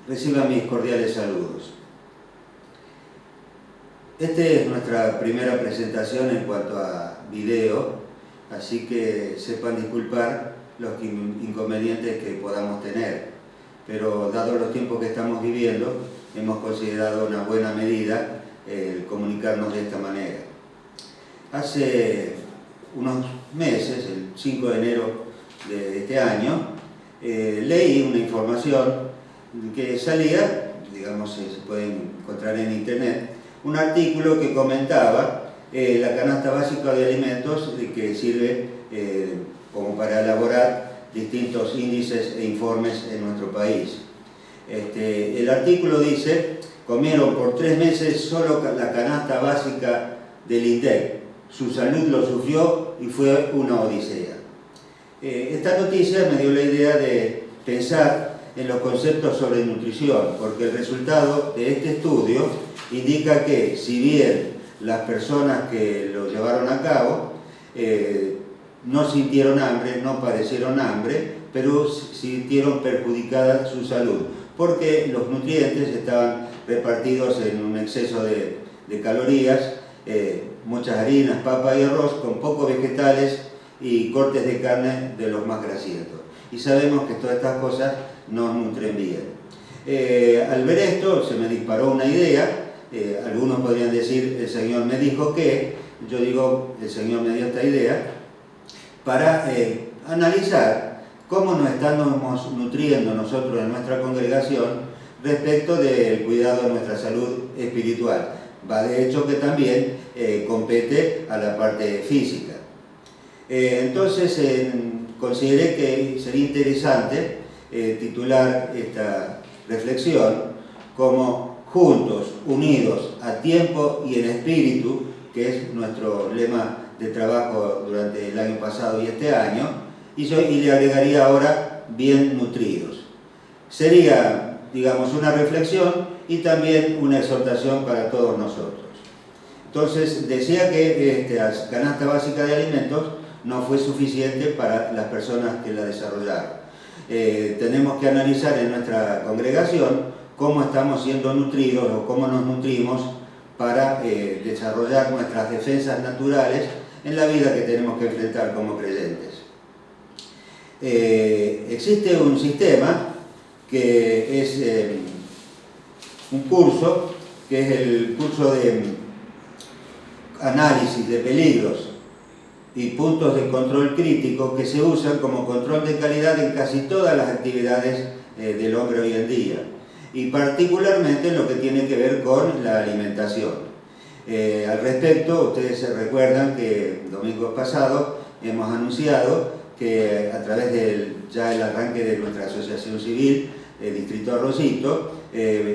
Reciban mis cordiales saludos. Esta es nuestra primera presentación en cuanto a video, así que sepan disculpar los inconvenientes que podamos tener. Pero dado los tiempos que estamos viviendo, hemos considerado una buena medida el comunicarnos de esta manera. Hace unos meses, el 5 de enero de este año, leí una información que salía, digamos, se puede encontrar en internet, un artículo que comentaba la canasta básica de alimentos que sirve como para elaborar distintos índices e informes en nuestro país. El artículo dice: comieron por 3 meses solo la canasta básica del INDEC, su salud lo sufrió y fue una odisea. Esta noticia me dio la idea de pensar en los conceptos sobre nutrición, porque el resultado de este estudio indica que, si bien las personas que lo llevaron a cabo no sintieron hambre, no padecieron hambre, pero sintieron perjudicada su salud, porque los nutrientes estaban repartidos en un exceso de calorías, muchas harinas, papa y arroz, con pocos vegetales y cortes de carne de los más grasientos. Y sabemos que todas estas cosas no nutren bien. Al ver esto se me disparó una idea. Algunos podrían decir: el Señor me dijo que. Yo digo: el Señor me dio esta idea para analizar cómo nos estamos nutriendo nosotros en nuestra congregación respecto del cuidado de nuestra salud espiritual. Va de hecho que también compete a la parte física. Entonces consideré que sería interesante titular esta reflexión como "Juntos, unidos, a tiempo y en espíritu", que es nuestro lema de trabajo durante el año pasado y este año, y le agregaría ahora "bien nutridos". Sería, digamos, una reflexión y también una exhortación para todos nosotros. Entonces, decía que esta canasta básica de alimentos no fue suficiente para las personas que la desarrollaron. Tenemos que analizar en nuestra congregación cómo estamos siendo nutridos o cómo nos nutrimos para desarrollar nuestras defensas naturales en la vida que tenemos que enfrentar como creyentes. Existe un sistema que es un curso, que es el curso de análisis de peligros y puntos de control crítico, que se usan como control de calidad en casi todas las actividades del hombre hoy en día, y particularmente en lo que tiene que ver con la alimentación. Al respecto, ustedes se recuerdan que el domingo pasado hemos anunciado que a través del ya el arranque de nuestra asociación civil, Distrito Arrocito,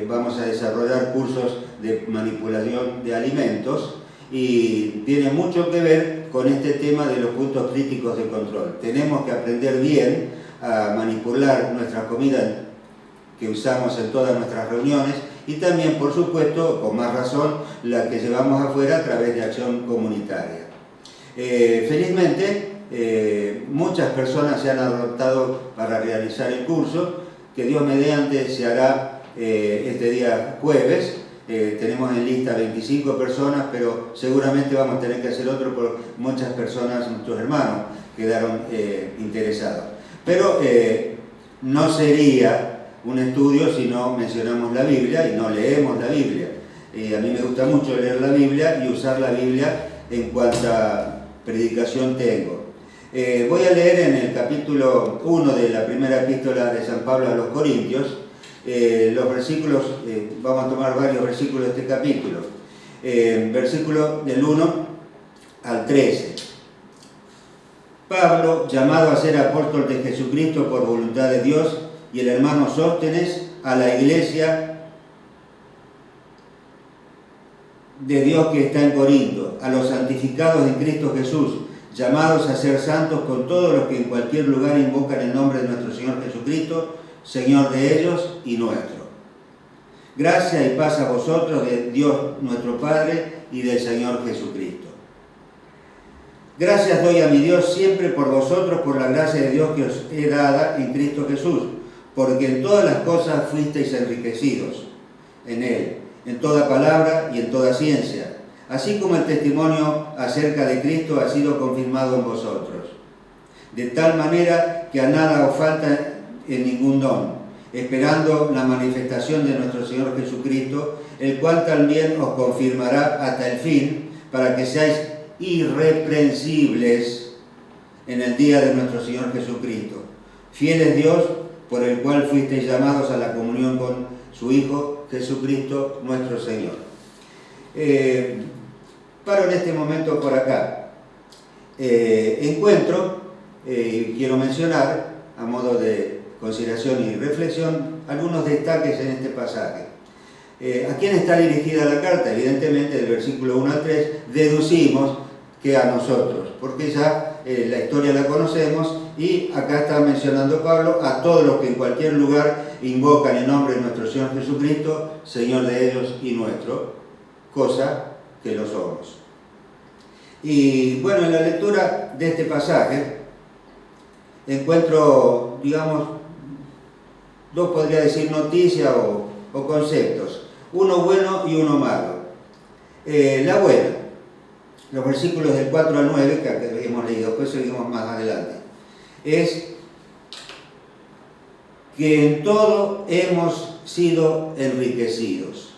vamos a desarrollar cursos de manipulación de alimentos, y tiene mucho que ver con este tema de los puntos críticos de control. Tenemos que aprender bien a manipular nuestra comida que usamos en todas nuestras reuniones, y también, por supuesto, con más razón, la que llevamos afuera a través de acción comunitaria. Felizmente, muchas personas se han adoptado para realizar el curso, que Dios mediante se hará este día jueves. Tenemos en lista 25 personas, pero seguramente vamos a tener que hacer otro por muchas personas, nuestros hermanos, quedaron interesados. Pero no sería un estudio si no mencionamos la Biblia y no leemos la Biblia. A mí me gusta mucho leer la Biblia y usar la Biblia en cuanta predicación tengo. Voy a leer en el capítulo 1 de la primera epístola de San Pablo a los Corintios, los versículos, vamos a tomar varios versículos de este capítulo. Versículo del 1 al 13. Pablo, llamado a ser apóstol de Jesucristo por voluntad de Dios, y el hermano Sóstenes, a la iglesia de Dios que está en Corinto, a los santificados en Cristo Jesús, llamados a ser santos con todos los que en cualquier lugar invocan el nombre de nuestro Señor Jesucristo, Señor de ellos y nuestro. Gracia y paz a vosotros de Dios nuestro Padre y del Señor Jesucristo. Gracias doy a mi Dios siempre por vosotros, por la gracia de Dios que os he dada en Cristo Jesús, porque en todas las cosas fuisteis enriquecidos en Él, en toda palabra y en toda ciencia, así como el testimonio acerca de Cristo ha sido confirmado en vosotros, de tal manera que a nada os falta en ningún don, esperando la manifestación de nuestro Señor Jesucristo, el cual también os confirmará hasta el fin, para que seáis irreprensibles en el día de nuestro Señor Jesucristo. Fiel es Dios, por el cual fuisteis llamados a la comunión con su Hijo Jesucristo nuestro Señor. Paro en este momento por acá. Encuentro, quiero mencionar, a modo de consideración y reflexión, algunos destaques en este pasaje. ¿A quién está dirigida la carta? Evidentemente, del versículo 1 al 3, deducimos que a nosotros, porque ya la historia la conocemos, y acá está mencionando Pablo a todos los que en cualquier lugar invocan el nombre de nuestro Señor Jesucristo, Señor de ellos y nuestro, cosa que lo somos. Y bueno, en la lectura de este pasaje encuentro, digamos, dos, podría decir, noticias o conceptos, uno bueno y uno malo. La buena, los versículos del 4 al 9 que hemos leído, pues seguimos más adelante, es que en todo hemos sido enriquecidos,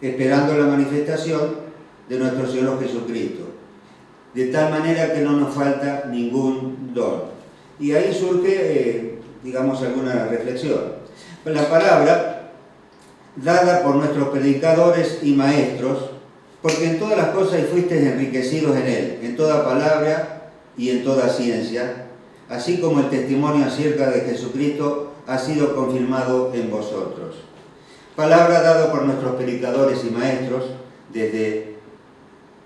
esperando la manifestación de nuestro Señor Jesucristo, de tal manera que no nos falta ningún don. Y ahí surge, digamos, alguna reflexión. La palabra dada por nuestros predicadores y maestros, porque en todas las cosas fuisteis enriquecidos en Él, en toda palabra y en toda ciencia, así como el testimonio acerca de Jesucristo ha sido confirmado en vosotros. Palabra dada por nuestros predicadores y maestros desde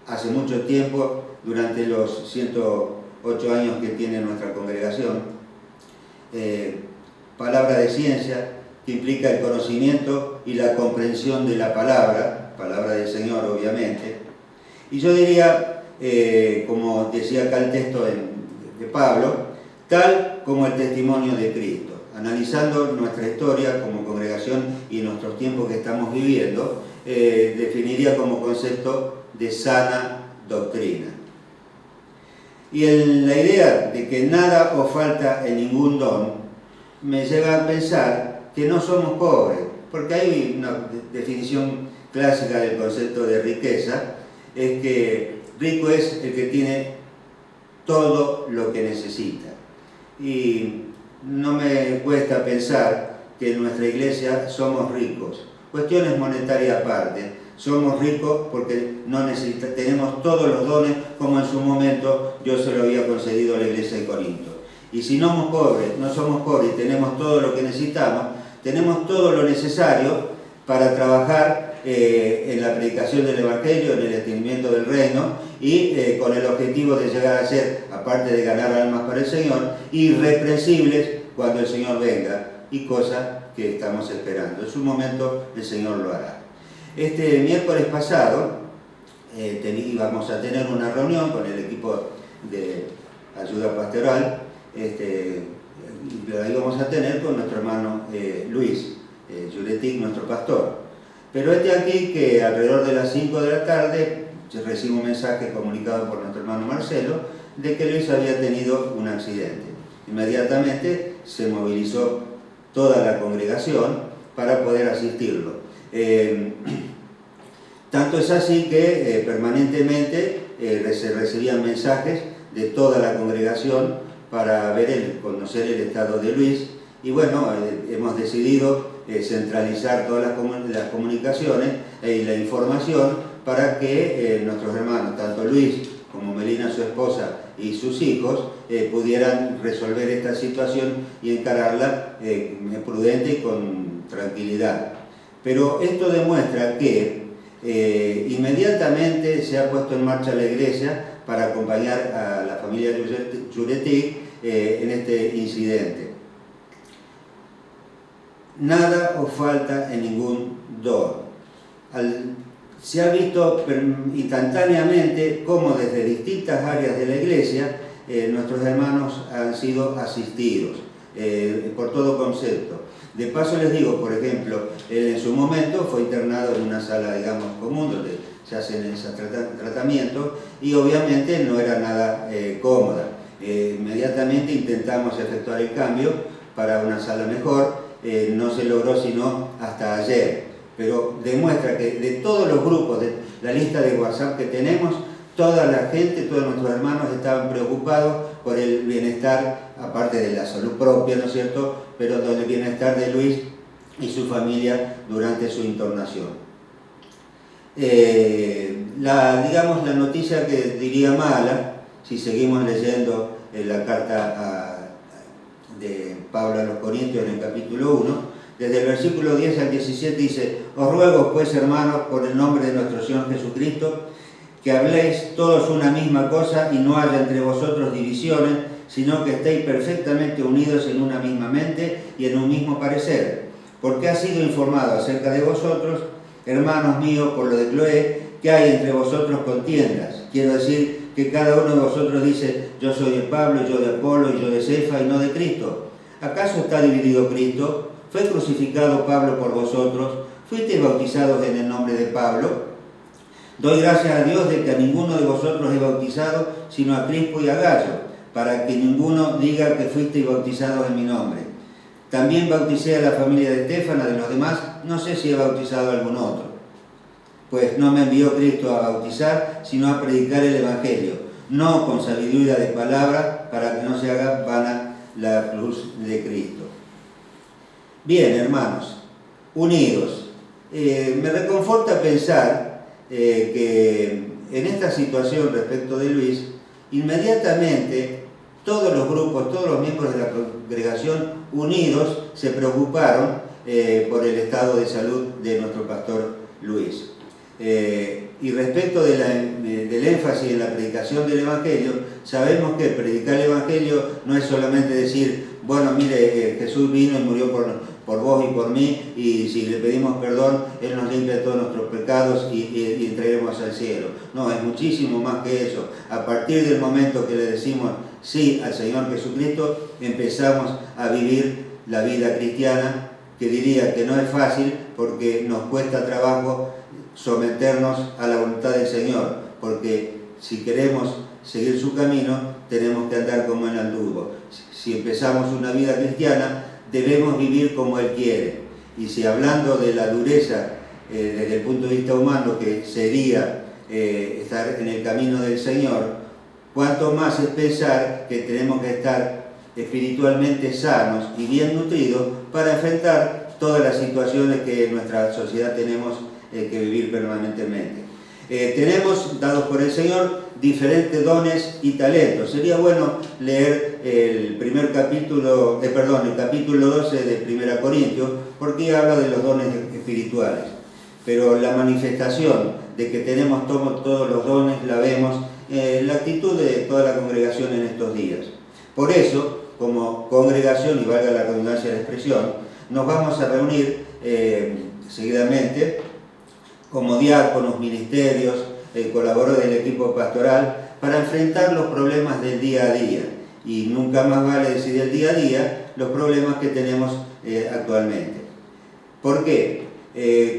hace mucho tiempo, durante los 108 años que tiene nuestra congregación. Palabra de ciencia, que implica el conocimiento y la comprensión de la palabra del Señor, obviamente. Y yo diría, como decía acá el texto de Pablo, tal como el testimonio de Cristo. Analizando nuestra historia como congregación y nuestros tiempos que estamos viviendo, definiría como concepto de sana doctrina. Y la idea de que nada os falta en ningún don me lleva a pensar que no somos pobres, porque hay una definición clásica del concepto de riqueza, es que rico es el que tiene todo lo que necesita. Y no me cuesta pensar que en nuestra iglesia somos ricos. Cuestiones monetarias aparte, somos ricos porque tenemos todos los dones como en su momento Dios se lo había concedido a la iglesia de Corinto. Y si no somos pobres y tenemos todo lo que necesitamos, tenemos todo lo necesario para trabajar en la predicación del Evangelio, en el extendimiento del reino, y con el objetivo de llegar a ser, aparte de ganar almas para el Señor, irreprensibles cuando el Señor venga, y cosa que estamos esperando. En su momento el Señor lo hará. Este miércoles pasado íbamos a tener una reunión con el equipo de ayuda pastoral, la íbamos a tener con nuestro hermano Luis Juretic, nuestro pastor. Pero aquí que alrededor de las 5 de la tarde recibo un mensaje comunicado por nuestro hermano Marcelo de que Luis había tenido un accidente. Inmediatamente se movilizó toda la congregación para poder asistirlo. Tanto es así que permanentemente se recibían mensajes de toda la congregación para conocer el estado de Luis, y bueno, hemos decidido centralizar todas las comunicaciones y la información para que nuestros hermanos, tanto Luis como Melina, su esposa, y sus hijos pudieran resolver esta situación y encararla prudente y con tranquilidad. Pero esto demuestra que inmediatamente se ha puesto en marcha la iglesia para acompañar a la familia Juretic en este incidente. Nada os falta en ningún don. Se ha visto instantáneamente cómo desde distintas áreas de la iglesia nuestros hermanos han sido asistidos. por todo concepto. De paso les digo, por ejemplo, él en su momento fue internado en una sala, digamos, común, donde se hacen esos tratamientos, y obviamente no era nada cómoda. Inmediatamente intentamos efectuar el cambio para una sala mejor, no se logró sino hasta ayer, pero demuestra que de todos los grupos, de la lista de WhatsApp que tenemos, toda la gente, todos nuestros hermanos estaban preocupados por el bienestar, aparte de la salud propia, ¿no es cierto?, pero del bienestar de Luis y su familia durante su internación. Digamos, la noticia que diría mala, si seguimos leyendo la carta de Pablo a los Corintios en el capítulo 1, desde el versículo 10 al 17 dice: os ruego pues, hermanos, por el nombre de nuestro Señor Jesucristo, que habléis todos una misma cosa y no haya entre vosotros divisiones, sino que estéis perfectamente unidos en una misma mente y en un mismo parecer. Porque ha sido informado acerca de vosotros, hermanos míos, por lo de Cloé, que hay entre vosotros contiendas. Quiero decir que cada uno de vosotros dice: yo soy de Pablo, yo de Apolo, y yo de Cefa, y no de Cristo. ¿Acaso está dividido Cristo? ¿Fue crucificado Pablo por vosotros? ¿Fuisteis bautizados en el nombre de Pablo? Doy gracias a Dios de que a ninguno de vosotros he bautizado, sino a Crispo y a Gallo, para que ninguno diga que fuisteis bautizados en mi nombre. También bauticé a la familia de Estéfana, de los demás no sé si he bautizado a algún otro. Pues no me envió Cristo a bautizar, sino a predicar el Evangelio, no con sabiduría de palabra, para que no se haga vana la cruz de Cristo. Bien, hermanos, unidos. Me reconforta pensar que en esta situación respecto de Luis, inmediatamente todos los grupos, todos los miembros de la congregación unidos se preocuparon por el estado de salud de nuestro pastor Luis. Y respecto del énfasis en la predicación del Evangelio, sabemos que predicar el Evangelio no es solamente decir: bueno, mire, Jesús vino y murió por vos y por mí, y si le pedimos perdón, Él nos limpia todos nuestros pecados y entreguemos al cielo. No, es muchísimo más que eso. A partir del momento que le decimos sí al Señor Jesucristo, empezamos a vivir la vida cristiana, que diría que no es fácil, porque nos cuesta trabajo someternos a la voluntad del Señor, porque si queremos seguir su camino, tenemos que andar como Él anduvo. Si empezamos una vida cristiana, debemos vivir como Él quiere. Y si hablando de la dureza desde el punto de vista humano, que sería estar en el camino del Señor, cuanto más es pensar que tenemos que estar espiritualmente sanos y bien nutridos para enfrentar todas las situaciones que en nuestra sociedad tenemos que vivir permanentemente. Tenemos, dados por el Señor, diferentes dones y talentos. Sería bueno leer el capítulo 12 de 1 Corintios, porque habla de los dones espirituales. Pero la manifestación de que tenemos todos los dones la vemos en la actitud de toda la congregación en estos días. Por eso, como congregación, y valga la redundancia de la expresión, nos vamos a reunir seguidamente como diáconos, ministerios, colaboradores del equipo pastoral, para enfrentar los problemas del día a día. Y nunca más vale decir el día a día los problemas que tenemos actualmente. ¿Por qué?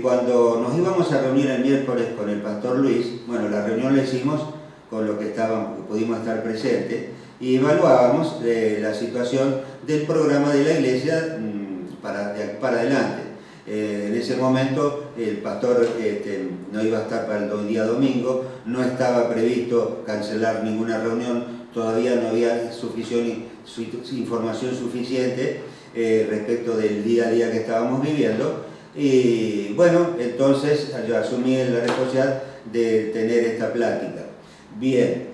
Cuando nos íbamos a reunir el miércoles con el pastor Luis, bueno, la reunión la hicimos con lo que pudimos estar presentes, y evaluábamos la situación del programa de la iglesia para adelante. En ese momento el pastor no iba a estar para el día domingo, no estaba previsto cancelar ninguna reunión, todavía no había información suficiente respecto del día a día que estábamos viviendo, y bueno, entonces yo asumí la responsabilidad de tener esta plática. Bien,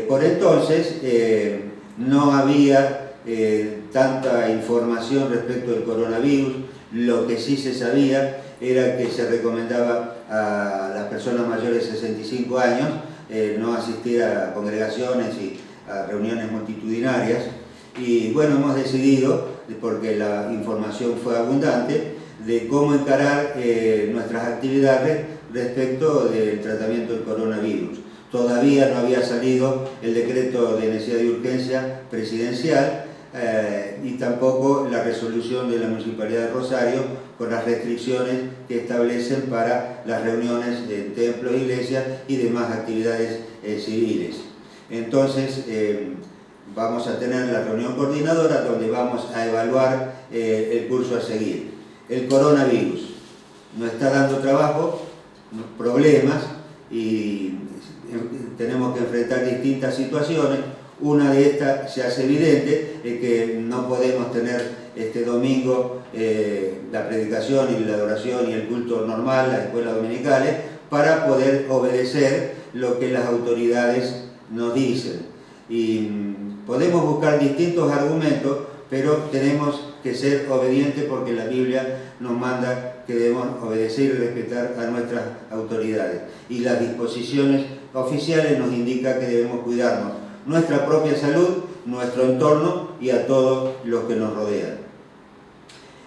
por entonces no había tanta información respecto del coronavirus. Lo que sí se sabía era que se recomendaba a las personas mayores de 65 años no asistir a congregaciones y a reuniones multitudinarias. Y bueno, hemos decidido, porque la información fue abundante, de cómo encarar nuestras actividades respecto del tratamiento del coronavirus. Todavía no había salido el decreto de necesidad y urgencia presidencial, y tampoco la resolución de la Municipalidad de Rosario con las restricciones que establecen para las reuniones en templos, iglesias y demás actividades civiles. Entonces, vamos a tener la reunión coordinadora donde vamos a evaluar el curso a seguir. El coronavirus nos está dando trabajo, problemas, y tenemos que enfrentar distintas situaciones. Una de estas se hace evidente, es que no podemos tener este domingo la predicación y la adoración y el culto normal, las escuelas dominicales, para poder obedecer lo que las autoridades nos dicen. Y podemos buscar distintos argumentos, pero tenemos que ser obedientes porque la Biblia nos manda que debemos obedecer y respetar a nuestras autoridades. Y las disposiciones oficiales nos indican que debemos cuidarnos nuestra propia salud, nuestro entorno y a todos los que nos rodean.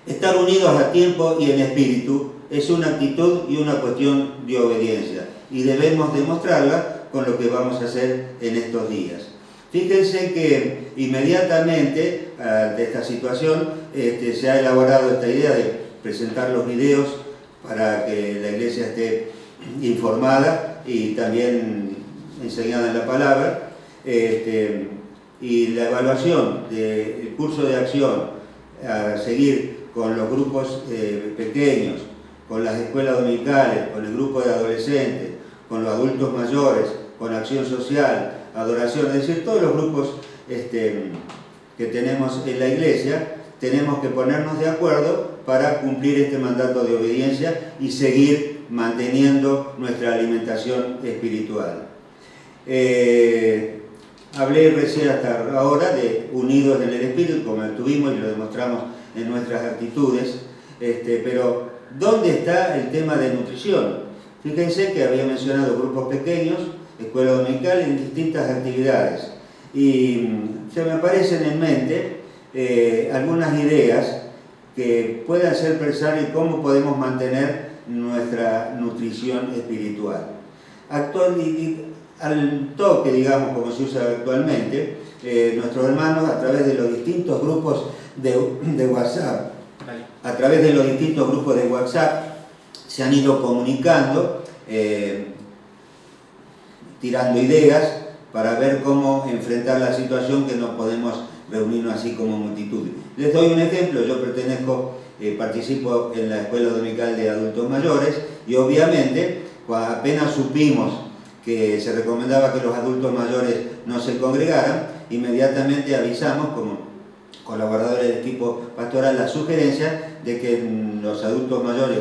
Estar unidos a tiempo y en espíritu es una actitud y una cuestión de obediencia, y debemos demostrarla con lo que vamos a hacer en estos días. Fíjense que inmediatamente de esta situación se ha elaborado esta idea de presentar los videos para que la iglesia esté informada y también enseñada en la palabra. Y la evaluación del curso de acción a seguir con los grupos pequeños, con las escuelas dominicales, con el grupo de adolescentes, con los adultos mayores, con acción social, adoración, es decir, todos los grupos que tenemos en la iglesia, tenemos que ponernos de acuerdo para cumplir este mandato de obediencia y seguir manteniendo nuestra alimentación espiritual. Hablé recién hasta ahora de unidos en el espíritu, como estuvimos y lo demostramos en nuestras actitudes, pero ¿dónde está el tema de nutrición? Fíjense que había mencionado grupos pequeños, escuela dominical, en distintas actividades, y se me aparecen en mente algunas ideas que puedan hacer pensar en cómo podemos mantener nuestra nutrición espiritual. Al toque, digamos, como se usa actualmente, nuestros hermanos a través de los distintos grupos de WhatsApp, se han ido comunicando, tirando ideas para ver cómo enfrentar la situación, que no podemos reunirnos así como multitud. Les doy un ejemplo. Yo participo en la Escuela Dominical de Adultos Mayores, y obviamente apenas supimos que se recomendaba que los adultos mayores no se congregaran, inmediatamente avisamos como colaboradores del equipo pastoral la sugerencia de que los adultos mayores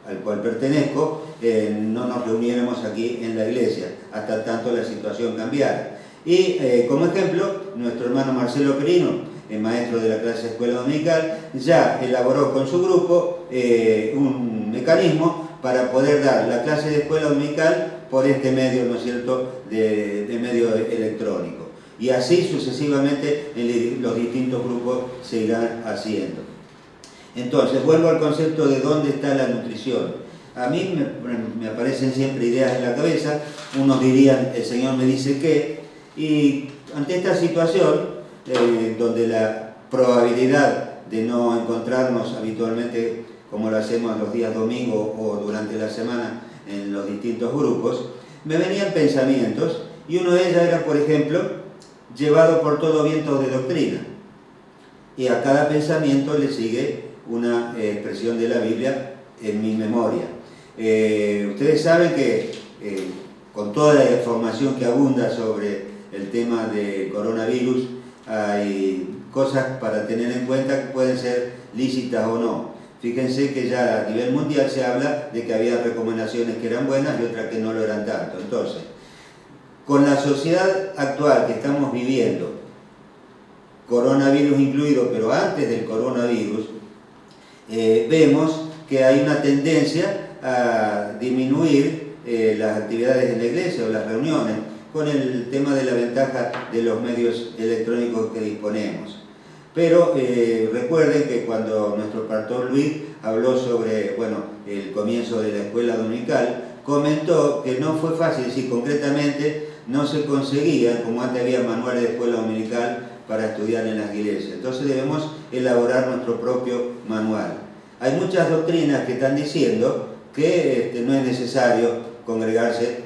al cual pertenezco no nos reuniéramos aquí en la iglesia hasta tanto la situación cambiara. Y como ejemplo, nuestro hermano Marcelo Perino, el maestro de la clase Escuela Dominical, ya elaboró con su grupo un mecanismo para poder dar la clase de Escuela Dominical por este medio, ¿no es cierto?, de medio electrónico. Y así sucesivamente los distintos grupos se irán haciendo. Entonces, vuelvo al concepto de dónde está la nutrición. A mí me aparecen siempre ideas en la cabeza. Unos dirían, el Señor me dice qué. Y ante esta situación, donde la probabilidad de no encontrarnos habitualmente, como lo hacemos los días domingos o durante la semana en los distintos grupos, me venían pensamientos, y uno de ellos era, por ejemplo, llevado por todo viento de doctrina. Y a cada pensamiento le sigue una expresión de la Biblia en mi memoria. Ustedes saben que con toda la información que abunda sobre el tema del coronavirus, hay cosas para tener en cuenta que pueden ser lícitas o no. Fíjense que ya a nivel mundial se habla de que había recomendaciones que eran buenas y otras que no lo eran tanto. Entonces, con la sociedad actual que estamos viviendo, coronavirus incluido, pero antes del coronavirus, vemos que hay una tendencia a disminuir las actividades en la iglesia o las reuniones, con el tema de la ventaja de los medios electrónicos que disponemos. Pero recuerden que cuando nuestro pastor Luis habló sobre el comienzo de la escuela dominical, comentó que no fue fácil, es decir, concretamente no se conseguía, como antes había manuales de escuela dominical para estudiar en las iglesias. Entonces debemos elaborar nuestro propio manual. Hay muchas doctrinas que están diciendo que no es necesario congregarse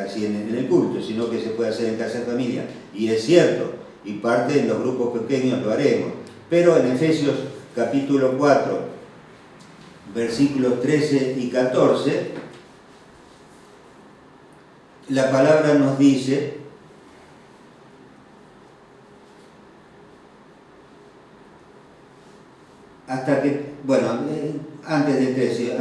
así en el culto, sino que se puede hacer en casa de familia. Y es cierto, y parte en los grupos pequeños lo haremos. Pero en Efesios capítulo 4, versículos 13 y 14, la palabra nos dice: hasta que, bueno, antes del 13,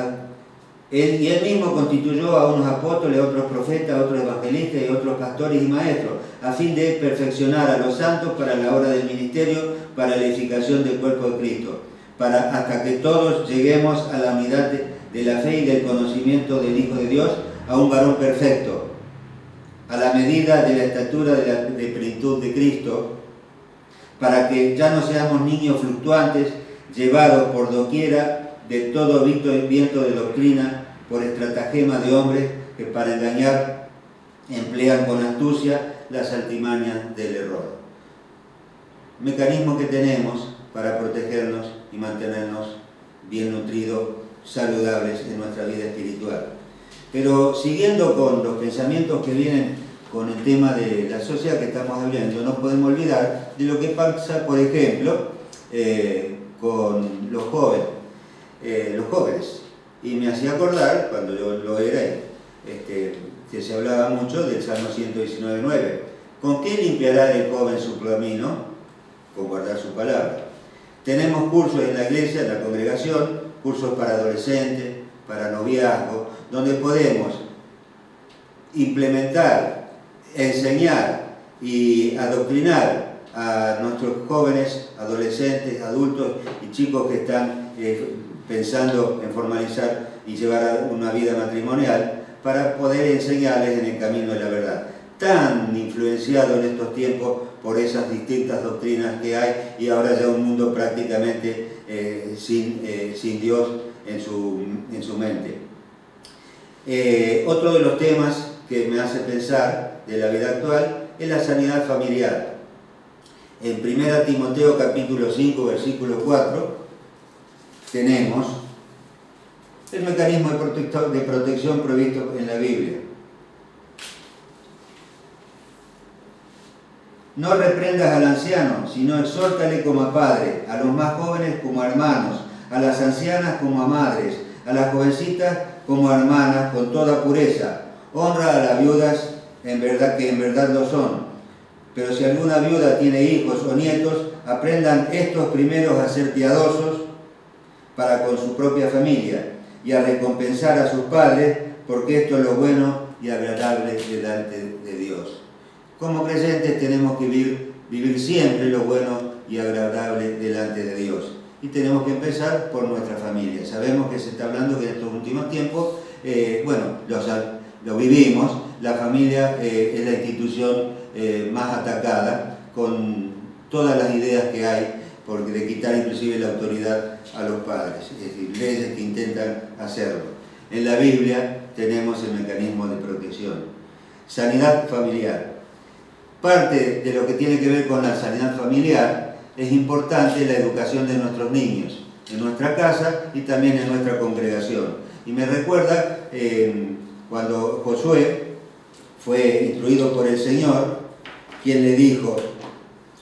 él mismo constituyó a unos apóstoles, a otros profetas, a otros evangelistas y a otros pastores y maestros, a fin de perfeccionar a los santos para la obra del ministerio, para la edificación del cuerpo de Cristo, hasta que todos lleguemos a la unidad de la fe y del conocimiento del Hijo de Dios, a un varón perfecto, a la medida de la estatura de plenitud de Cristo, para que ya no seamos niños fluctuantes, llevados por doquiera de todo viento de doctrina, por estratagema de hombres que para engañar emplean con astucia las artimañas del error. Mecanismo que tenemos para protegernos y mantenernos bien nutridos, saludables en nuestra vida espiritual. Pero siguiendo con los pensamientos que vienen con el tema de la sociedad que estamos hablando, no podemos olvidar de lo que pasa, por ejemplo, con los jóvenes. Y me hacía acordar, cuando yo lo era, que se hablaba mucho del Salmo 119:9. ¿Con qué limpiará el joven su camino? Con guardar su palabra. Tenemos cursos en la iglesia, en la congregación, cursos para adolescentes, para noviazgo, donde podemos implementar, enseñar y adoctrinar a nuestros jóvenes, adolescentes, adultos y chicos que están pensando en formalizar y llevar una vida matrimonial, para poder enseñarles en el camino de la verdad. Tan influenciado en estos tiempos por esas distintas doctrinas que hay, y ahora ya un mundo prácticamente sin Dios en su mente. Otro de los temas que me hace pensar de la vida actual es la sanidad familiar. En 1 Timoteo capítulo 5, versículo 4, tenemos el mecanismo de protección previsto en la Biblia. No reprendas al anciano, sino exhórtale como a padre, a los más jóvenes como a hermanos, a las ancianas como a madres, a las jovencitas como a hermanas, con toda pureza. Honra a las viudas, en verdad que en verdad lo son. Pero si alguna viuda tiene hijos o nietos, aprendan estos primeros a ser piadosos para con su propia familia y a recompensar a sus padres, porque esto es lo bueno y agradable delante de Dios. Como creyentes tenemos que vivir siempre lo bueno y agradable delante de Dios. Y tenemos que empezar por nuestra familia. Sabemos que se está hablando que en estos últimos tiempos, lo vivimos, la familia es la institución más atacada, con todas las ideas que hay, porque de quitar inclusive la autoridad a los padres, es decir, leyes que intentan hacerlo. En la Biblia tenemos el mecanismo de protección. Sanidad familiar. Parte de lo que tiene que ver con la sanidad familiar es importante la educación de nuestros niños, en nuestra casa y también en nuestra congregación. Y me recuerda cuando Josué fue instruido por el Señor, quien le dijo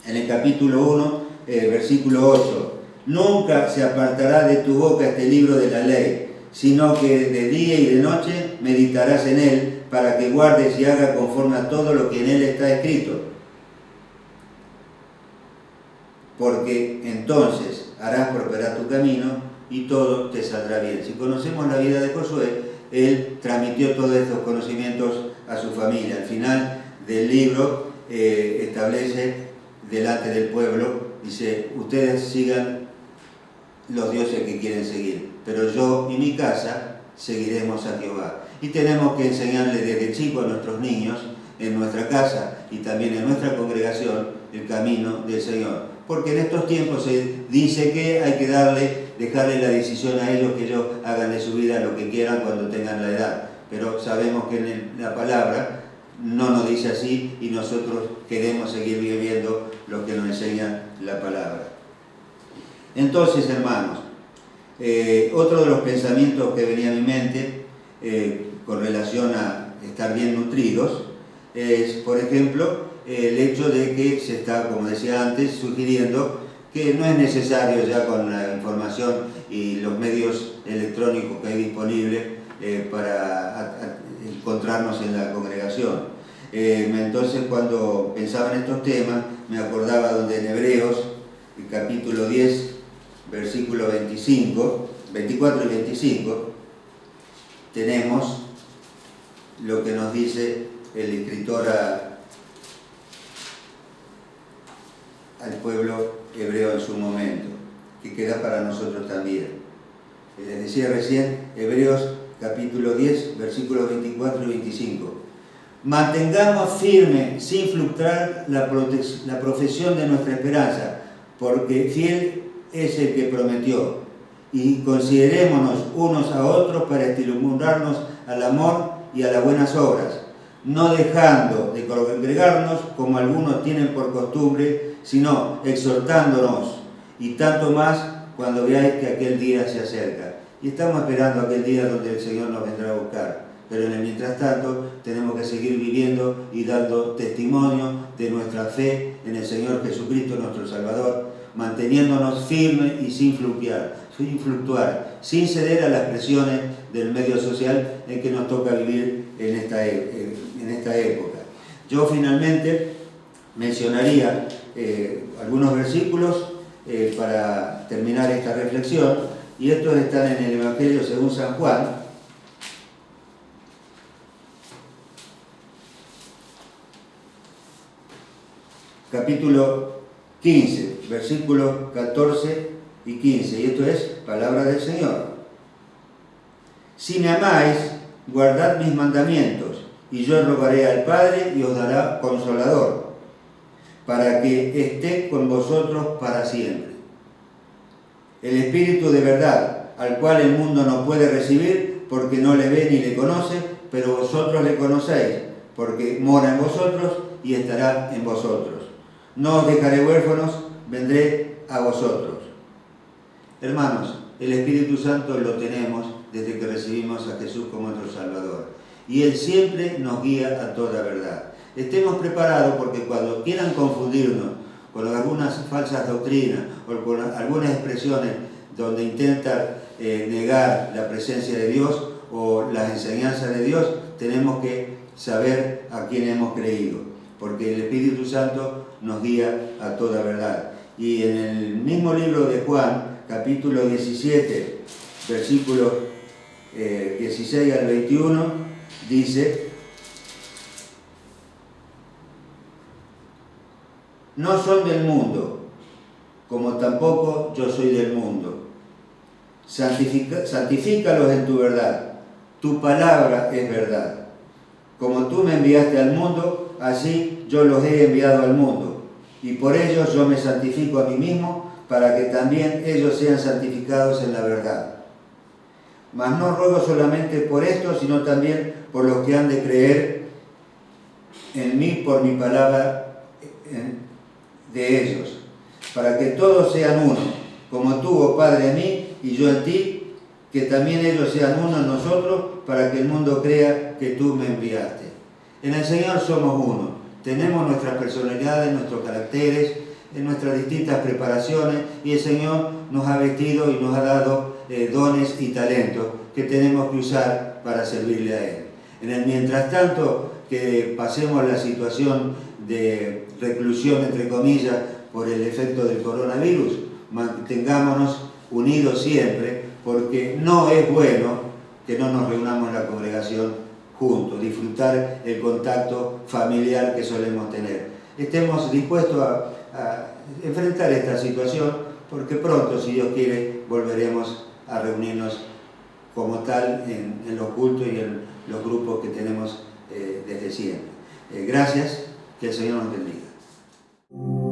en el capítulo 1, versículo 8, nunca se apartará de tu boca este libro de la ley, sino que de día y de noche meditarás en él, para que guardes y hagas conforme a todo lo que en él está escrito. Porque entonces harás prosperar tu camino y todo te saldrá bien. Si conocemos la vida de Josué, él transmitió todos estos conocimientos a su familia. Al final del libro establece delante del pueblo, dice, ustedes sigan los dioses que quieren seguir, pero yo y mi casa seguiremos a Jehová. Y tenemos que enseñarle desde chico a nuestros niños, en nuestra casa y también en nuestra congregación, el camino del Señor. Porque en estos tiempos se dice que hay que dejarle la decisión a ellos, que hagan de su vida lo que quieran cuando tengan la edad. Pero sabemos que en la palabra no nos dice así y nosotros queremos seguir viviendo lo que nos enseña la palabra. Entonces, hermanos, otro de los pensamientos que venía a mi mente con relación a estar bien nutridos es, por ejemplo, el hecho de que se está, como decía antes, sugiriendo que no es necesario ya con la información y los medios electrónicos que hay disponibles para encontrarnos en la congregación. Entonces, cuando pensaba en estos temas, me acordaba donde en Hebreos, el capítulo 10, versículo 24 y 25, tenemos lo que nos dice el escritor al pueblo hebreo en su momento, que queda para nosotros también. Les decía recién, Hebreos capítulo 10, versículos 24 y 25. Mantengamos firme, sin fluctuar, la profesión de nuestra esperanza, porque fiel es el que prometió. Y considerémonos unos a otros para estimularnos al amor y a las buenas obras, no dejando de congregarnos como algunos tienen por costumbre, sino exhortándonos, y tanto más cuando veáis que aquel día se acerca. Y estamos esperando aquel día donde el Señor nos vendrá a buscar. Pero en el mientras tanto tenemos que seguir viviendo y dando testimonio de nuestra fe en el Señor Jesucristo, nuestro Salvador, manteniéndonos firmes y sin fluctuar, sin ceder a las presiones del medio social en que nos toca vivir en esta época. Yo finalmente mencionaría algunos versículos para terminar esta reflexión, y estos están en el Evangelio según San Juan, capítulo 15, versículos 14 y 15, y esto es palabra del Señor. Si me amáis, guardad mis mandamientos, y yo rogaré al Padre y os dará consolador, para que esté con vosotros para siempre. El Espíritu de verdad, al cual el mundo no puede recibir, porque no le ve ni le conoce, pero vosotros le conocéis, porque mora en vosotros y estará en vosotros. No os dejaré huérfanos, vendré a vosotros. Hermanos, el Espíritu Santo lo tenemos desde que recibimos a Jesús como nuestro Salvador. Y Él siempre nos guía a toda verdad. Estemos preparados, porque cuando quieran confundirnos con algunas falsas doctrinas o con algunas expresiones donde intentan negar la presencia de Dios o las enseñanzas de Dios, tenemos que saber a quién hemos creído, porque el Espíritu Santo nos guía a toda verdad. Y en el mismo libro de Juan, capítulo 17, versículos 16 al 21, dice: no son del mundo, como tampoco yo soy del mundo. Santifícalos en tu verdad. Tu palabra es verdad. Como tú me enviaste al mundo, así yo los he enviado al mundo. Y por ellos yo me santifico a mí mismo, para que también ellos sean santificados en la verdad. Mas no ruego solamente por esto, sino también por los que han de creer en mí por mi palabra de ellos, para que todos sean uno, como tú, oh Padre, en mí y yo en ti, que también ellos sean uno en nosotros, para que el mundo crea que tú me enviaste. En el Señor somos uno, tenemos nuestras personalidades, nuestros caracteres, en nuestras distintas preparaciones, y el Señor nos ha vestido y nos ha dado dones y talentos que tenemos que usar para servirle a Él. En el mientras tanto que pasemos la situación de reclusión, entre comillas, por el efecto del coronavirus, mantengámonos unidos siempre, porque no es bueno que no nos reunamos en la congregación juntos, disfrutar el contacto familiar que solemos tener. Estemos dispuestos a enfrentar esta situación, porque pronto, si Dios quiere, volveremos a reunirnos como tal en los cultos y en los grupos que tenemos desde siempre. Gracias, que el Señor nos bendiga.